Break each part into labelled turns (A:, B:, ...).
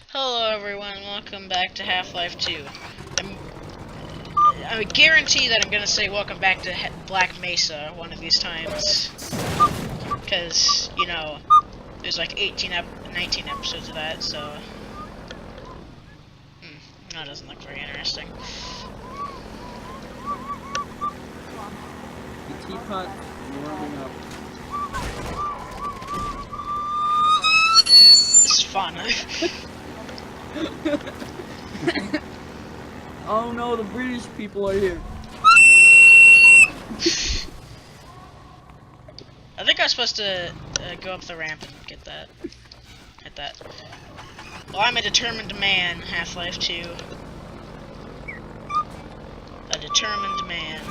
A: Hello everyone, welcome back to Half-Life 2. I guarantee that I'm gonna say welcome back to Black Mesa one of these times. Because, you know, there's like 19 episodes of that, so... that doesn't look very interesting.
B: The teapot warming up.
A: This is fun.
B: Oh no, the British people are here.
A: I think I was supposed to go up the ramp and get that. Hit that. Well, I'm a determined man, Half-Life 2. A determined man.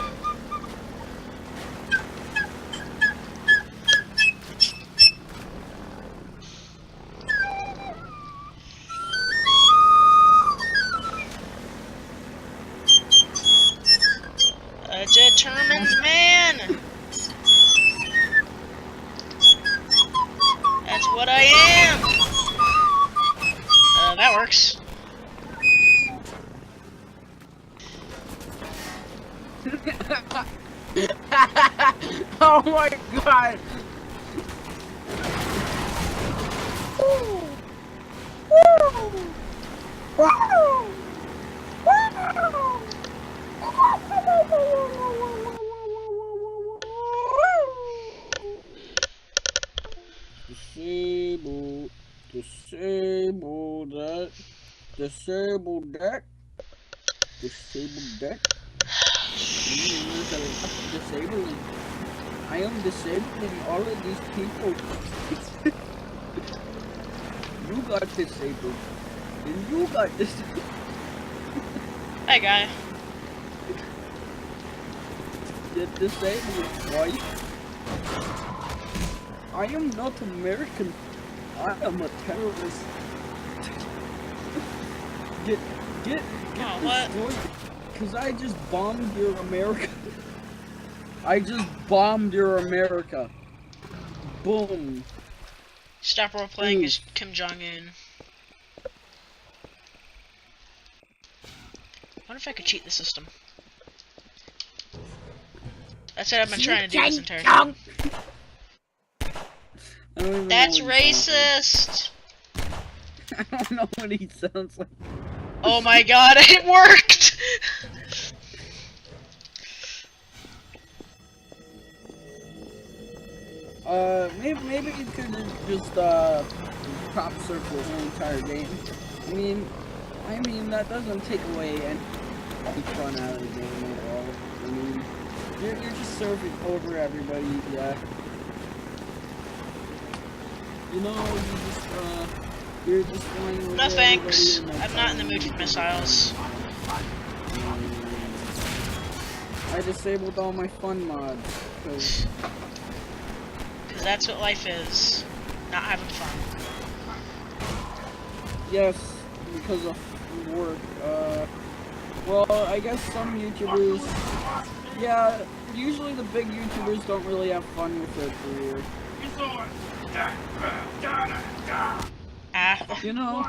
A: A determined man! That's what I am! That works.
B: Oh my god! Disable that. Disable that. Disabling. I am disabling all of these people. You got disabled. And you got disabled.
A: Hey, guy.
B: Get disabled, right? I am not American. I am a terrorist. Get
A: what?
B: destroyed. Cause I just bombed your America. I just bombed your America. Boom.
A: Stop role-playing as Kim Jong-un. I wonder if I could cheat the system. That's what I've been trying to do this entire time. That's racist!
B: I don't know what he sounds like.
A: Oh my god, it worked!
B: Maybe you could just, crop circle the whole entire game. I mean, that doesn't take away any fun out of the game at all. I mean, you're just serving over everybody, yeah. You know, you're just flying over
A: No thanks,
B: everybody.
A: I'm not in the mood for missiles.
B: I disabled all my fun mods, because
A: that's what life is. Not having fun.
B: yes, because of work, well, I guess some YouTubers, yeah, usually the big YouTubers don't really have fun with their career. You know?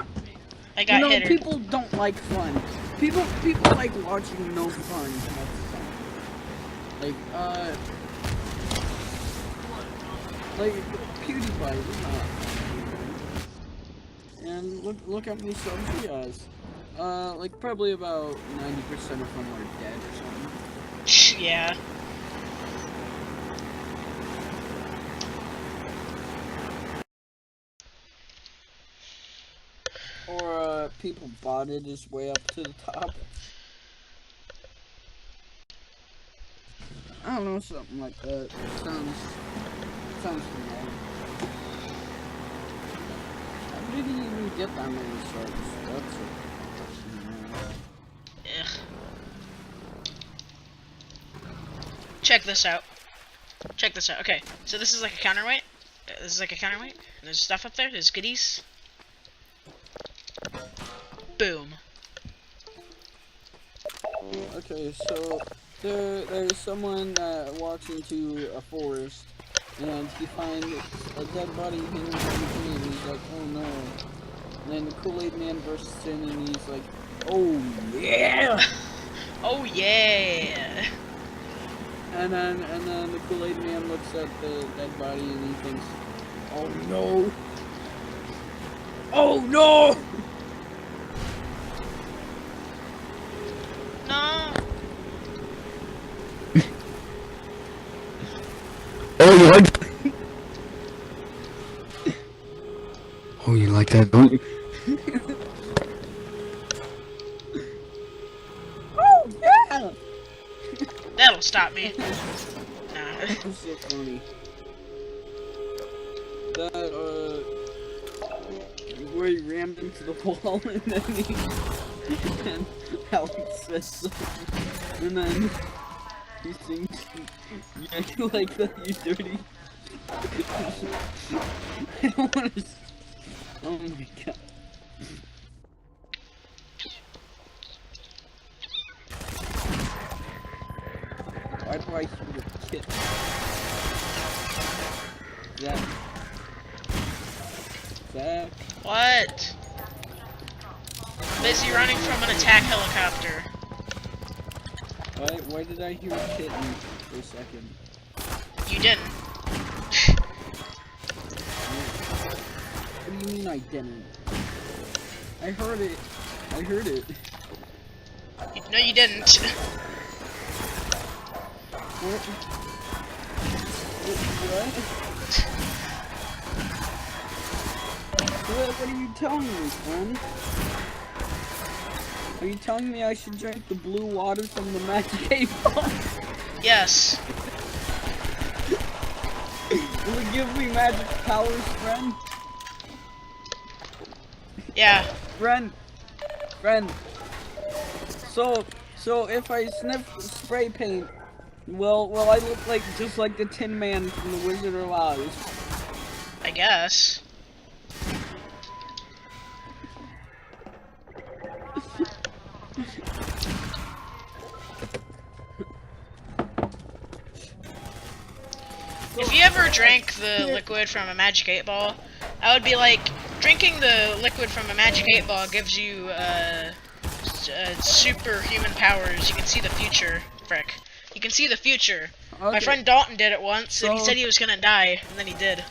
A: I got hit.
B: People don't like fun. People like watching no fun. Like PewDiePie is not. And look how many subs he has. Like probably about 90% of them are dead or something.
A: Yeah.
B: Or people botted his way up to the top. I don't know, something like that. Sounds familiar. How did he even get that many subs? That's
A: Ugh. Check this out. Check this out. Okay, so this is like a counterweight. This is like a counterweight. And there's stuff up there. There's goodies. Boom.
B: Okay, so there's someone walks into a forest and he finds a dead body hanging from a tree and he's like, oh no. And then the Kool-Aid Man bursts in and he's like, "Oh yeah!"
A: Oh yeah.
B: And then the Kool-Aid Man looks at the dead body and he thinks, "Oh no! Oh no!"
A: No.
C: Oh, you like? Oh, you like that, don't you?
B: Oh yeah!
A: That'll stop me. Nah.
B: That was so funny. That where he rammed into the wall and then and Alex says something, and then he sings, "Yeah, you like that, you dirty." I don't want to. Oh my god. Why do I hear a kid? Zach.
A: What? Busy running from an attack helicopter.
B: Why did I hear a kitten for a second?
A: You didn't.
B: What do you mean I didn't? I heard it. I heard it.
A: No, you didn't.
B: What? What are you telling me, friend? Are you telling me I should drink the blue water from the Magic 8 Ball?
A: Yes.
B: Will it give me magic powers, friend?
A: Yeah.
B: Friend. So if I sniff spray paint, will I look like just like the Tin Man from the Wizard of Oz?
A: I guess. If you ever drank the liquid from a Magic 8 Ball, I would be like, drinking the liquid from a Magic 8 Ball gives you superhuman powers. You can see the future, Frick. You can see the future.
B: Okay.
A: My friend Dalton did it once, and he
B: So-
A: said he was gonna die, and then he did.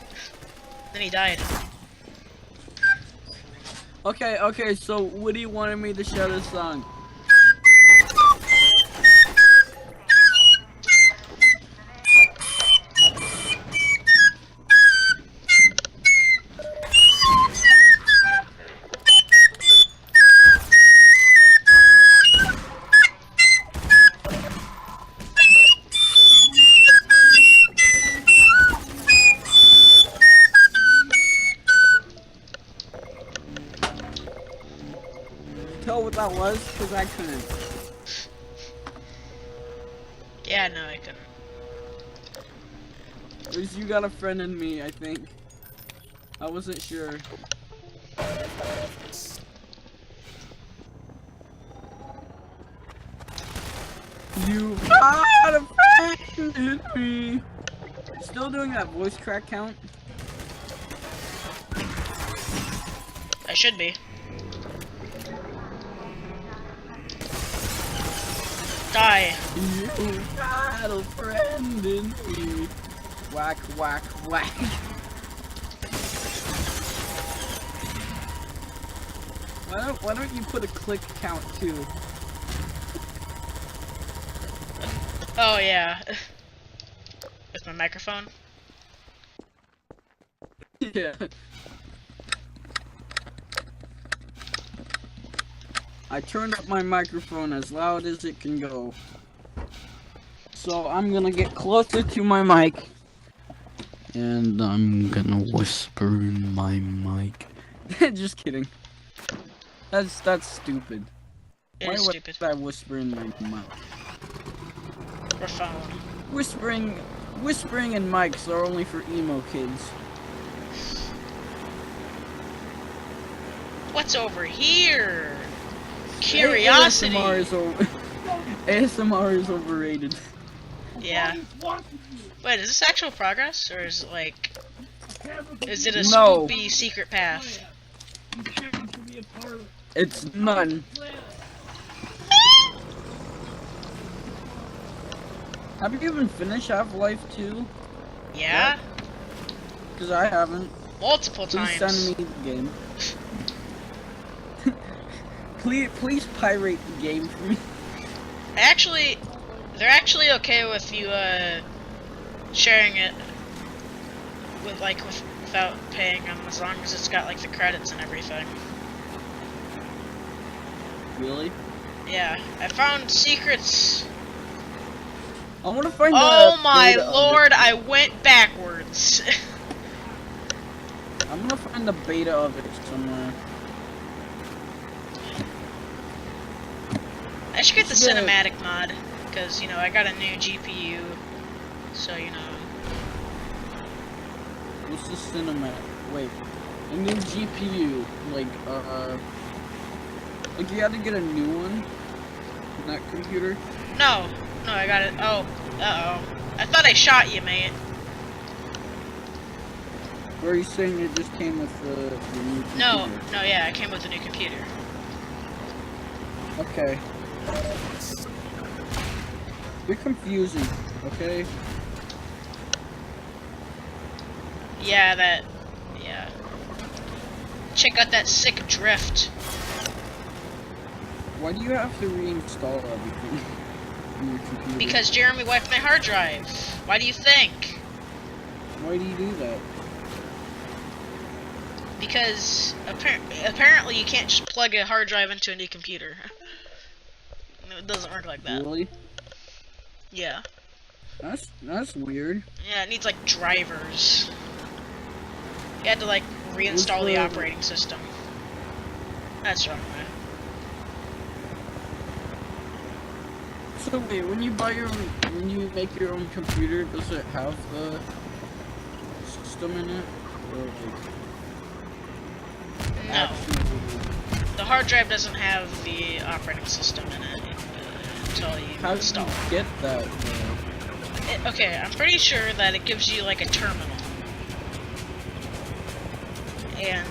A: Then he died.
B: Okay, so Woody wanted me to share this song. Tell what that was, because I couldn't.
A: Yeah, no, I couldn't.
B: At least you got a friend in me, I think. I wasn't sure. You got a friend in me. Still doing that voice crack count?
A: I should be. Die.
B: You got a friend in me. Whack, whack, whack. Why don't you put a click count too?
A: Oh, yeah. With my microphone?
B: Yeah. I turned up my microphone as loud as it can go. So I'm gonna get closer to my mic. And I'm gonna whisper in my mic. Just kidding. That's stupid.
A: It
B: Why
A: is
B: would
A: stupid.
B: I whisper in my mic?
A: Or phone.
B: Whispering in mics are only for emo kids.
A: What's over here? Curiosity.
B: ASMR is ASMR is overrated.
A: Yeah. Wait, is this actual progress, or is it like, is it a
B: No.
A: spoopy secret path?
B: It's none. Have you even finished Half-Life 2?
A: Yeah?
B: Because I haven't.
A: Multiple
B: Please
A: times.
B: send me the game. please pirate the game for me.
A: Actually, they're actually okay with you sharing it without paying them, as long as it's got like the credits and everything.
B: Really?
A: Yeah, I found secrets.
B: I want to find
A: Oh
B: the
A: my
B: beta of
A: lord, I went backwards.
B: it. I'm gonna find the beta of it somewhere.
A: I should get the
B: Yeah.
A: cinematic mod, because, you know, I got a new GPU, so, you know.
B: What's the cinematic? Wait, a new GPU, like you had to get a new one in that computer.
A: No, I got it. Oh, uh-oh. I thought I shot you, mate.
B: Or are you saying it just came with the new computer?
A: No, yeah, I came with a new computer.
B: Okay. You're confusing, okay?
A: Yeah. Check out that sick drift.
B: Why do you have to reinstall everything in your computer?
A: Because Jeremy wiped my hard drive. Why do you think?
B: Why do you do that?
A: Because apparently you can't just plug a hard drive into a new computer. No, it doesn't work like that.
B: Really?
A: Yeah.
B: That's weird.
A: Yeah, it needs like drivers. You had to like reinstall the operating system. That's wrong, man.
B: So wait, when you make your own computer, does it have the system in it? Or like
A: No,
B: actual...
A: the hard drive doesn't have the operating system in it until you
B: How do
A: install
B: you
A: it.
B: get that though?
A: Okay, I'm pretty sure that it gives you like a terminal. And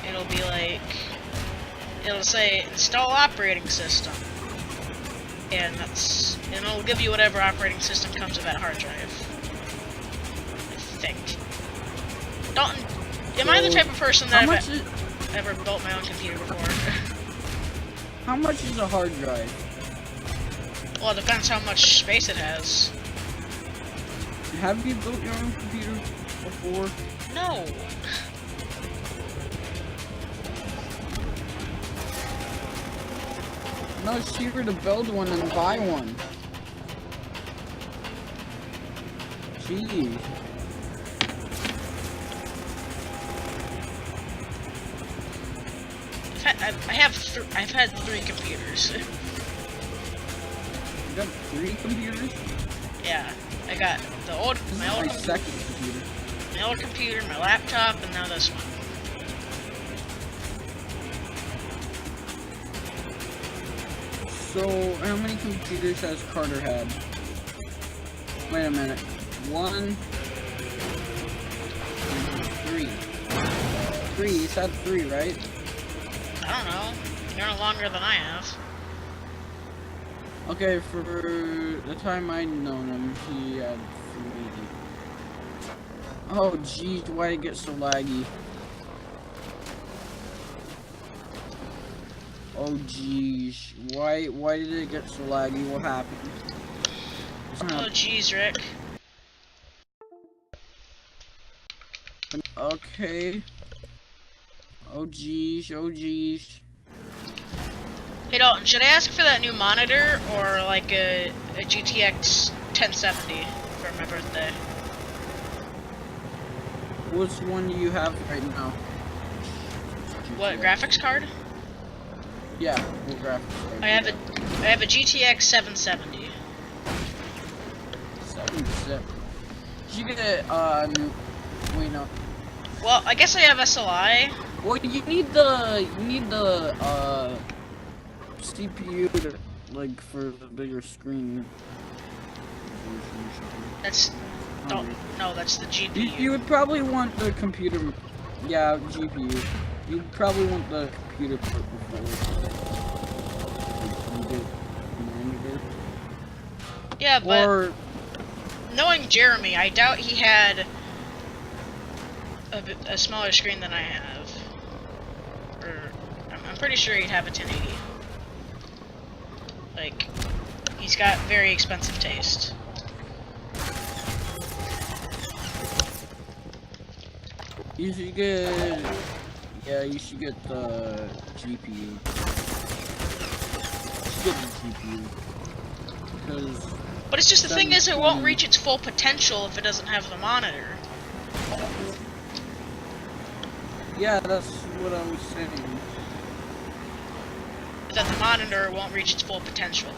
A: it'll be like, it'll say install operating system. And it'll give you whatever operating system comes with that hard drive. I think. Dalton, am I the type of person that
B: How
A: I've
B: much is
A: ever built my own computer before?
B: how much is a hard drive?
A: Well, it depends how much space it has.
B: Have you built your own computer before?
A: No.
B: No, it's cheaper to build one than buy one. Jeez.
A: I've had 3 computers.
B: You got 3 computers?
A: Yeah, I got the old,
B: This
A: my
B: is
A: old,
B: my second computer.
A: my old computer, my laptop, and now this one.
B: So, how many computers has Carter had? Wait a minute. 1, 3. 3, he's had 3, right?
A: I don't know. You're no longer than I have.
B: Okay, for the time I known him, he had 3. Oh jeez, why did it get so laggy? Oh jeez, why did it get so laggy? What happened?
A: Oh jeez, Rick.
B: Okay. Oh jeez, oh jeez.
A: Hey Dalton, should I ask for that new monitor or like a GTX 1070 for my birthday?
B: Which one do you have right now?
A: What graphics card?
B: Yeah, what graphics card?
A: I have a GTX 770.
B: 77. Did you get new? Wait, no.
A: Well, I guess I have SLI.
B: Well, you need the CPU to, like, for the bigger screen.
A: That's no, that's the GPU.
B: You would probably want the computer, yeah, GPU. You probably want the computer part before you get monitor.
A: Yeah, but
B: Or
A: knowing Jeremy, I doubt he had a smaller screen than I have. Or I'm pretty sure he'd have a 1080. Like, he's got very expensive taste.
B: you should get, yeah, you should get the GPU. You should get the GPU. Because
A: But it's just the thing is, it won't
B: 720
A: reach its full potential if it doesn't have the monitor.
B: yeah, that's what I was saying.
A: That the monitor won't reach its full potential.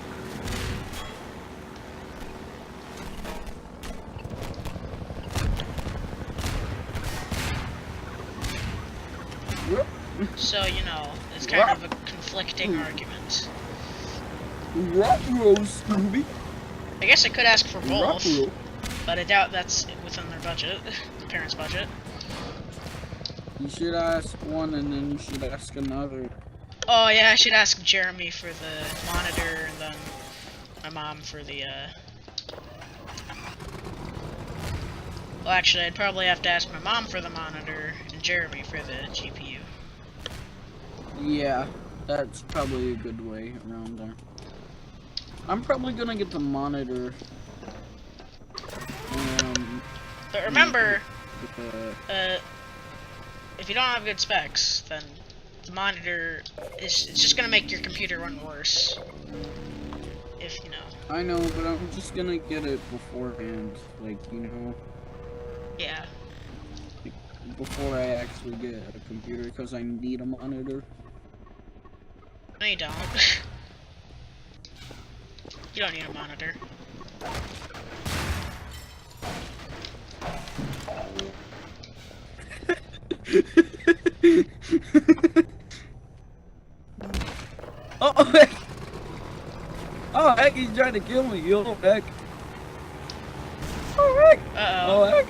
A: So, you know, it's kind of a conflicting argument.
B: Ruh-roh, Scooby.
A: I guess I could ask for both,
B: Ruh-roh.
A: but I doubt that's within their budget, the parents' budget.
B: You should ask one and then you should ask another.
A: Oh yeah, I should ask Jeremy for the monitor and then my mom for the, Well, actually, I'd probably have to ask my mom for the monitor and Jeremy for the GPU.
B: Yeah, that's probably a good way around there. I'm probably gonna get the monitor.
A: But remember,
B: uh,
A: if you don't have good specs, then the monitor it's just gonna make your computer run worse. If you know.
B: I know, but I'm just gonna get it beforehand, like, you know,
A: Yeah.
B: before I actually get a computer, because I need a monitor.
A: No, you don't. You don't need a monitor.
B: Oh, heck! Oh, heck, he's trying to kill me, you little heck. Oh, heck!
A: Uh-oh.
B: Oh, heck!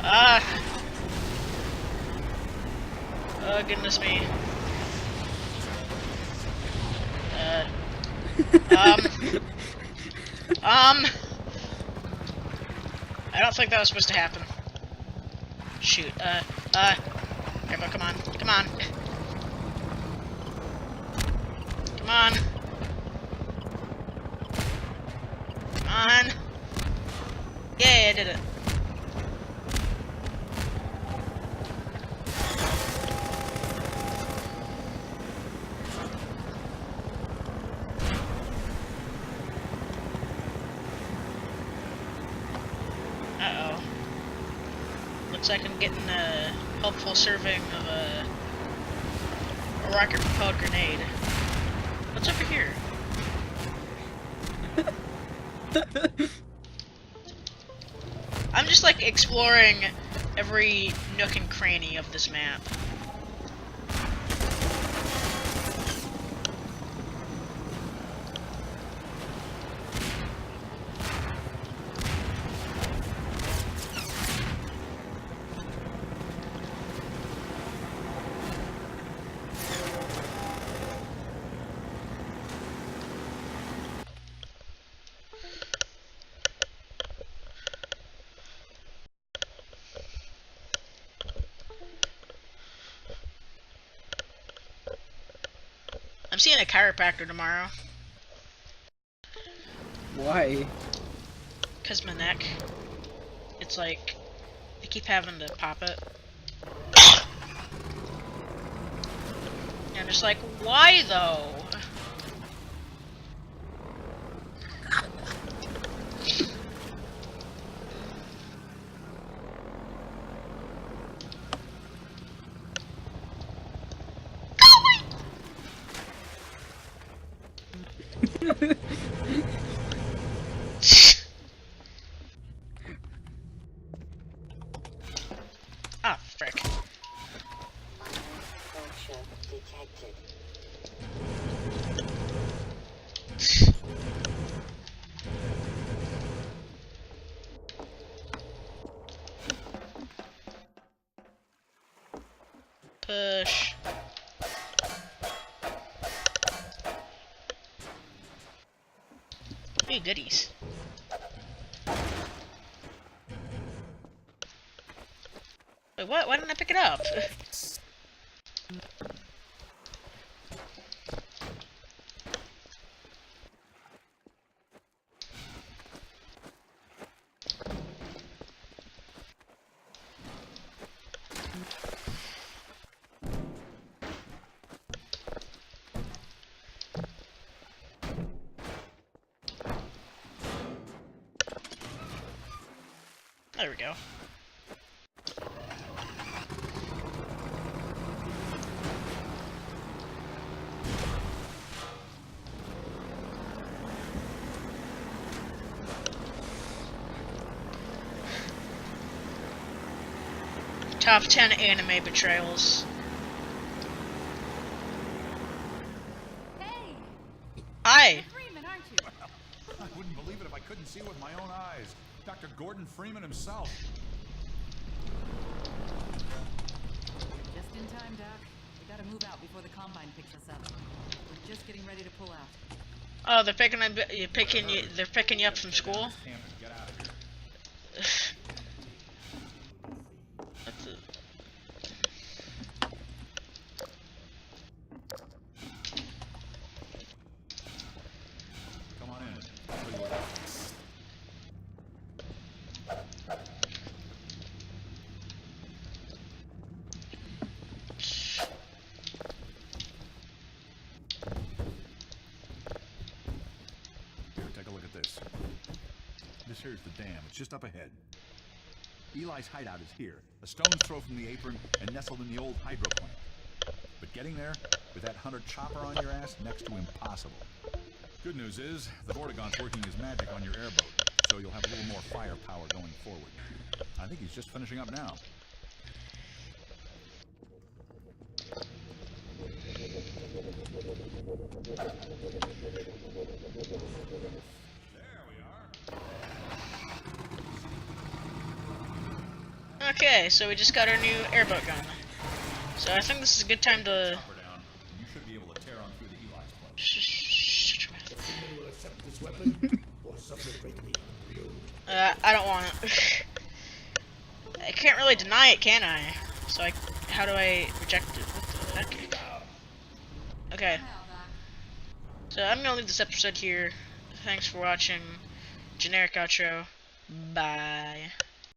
A: Ah! Oh, goodness me. I don't think that was supposed to happen. Shoot, Grandpa, come on, come on. Come on. Come on. Yay, I did it. Uh-oh. Looks like I'm getting a helpful serving of a rocket-propelled grenade. What's over here? I'm just like exploring every nook and cranny of this map. I'm seeing a chiropractor tomorrow.
B: Why?
A: 'Cause my neck. It's like, I keep having to pop it. And I'm just like, why though? Ah, frick.
D: Malfunction detected.
A: goodies. Wait, what? Why didn't I pick it up? There we go. Top 10 anime betrayals.
E: Hey,
A: Hi!
E: Freeman, aren't you?
F: I wouldn't believe it if I couldn't see it with my own eyes. Dr. Gordon Freeman himself.
E: Just in time, Doc. We gotta move out before the Combine picks us up. We're just getting ready to pull out.
A: Oh, they're picking you up from school?
F: Get out of here.
A: That's it.
F: Come on in. I'll tell you what. Here, take a look at this. This here's the dam. It's just up ahead. Eli's hideout is here, a stone's throw from the apron and nestled in the old hydro plant. But getting there, with that hunter chopper on your ass, next to impossible. Good news is, the Vortigaunt's working his magic on your airboat, so you'll have a little more firepower going forward. I think he's just finishing up now. There we are.
A: Okay, so we just got our new airboat gun. So I think this is a good time to...
F: Chopper down, and you should be able to tear on through the Eli's place.
A: Shh.
G: will accept this weapon or suffer greatly.
A: I don't want it. I can't really deny it, can I? So how do I reject it? What the heck? Okay. So I'm gonna leave this episode here. Thanks for watching. Generic outro. Bye.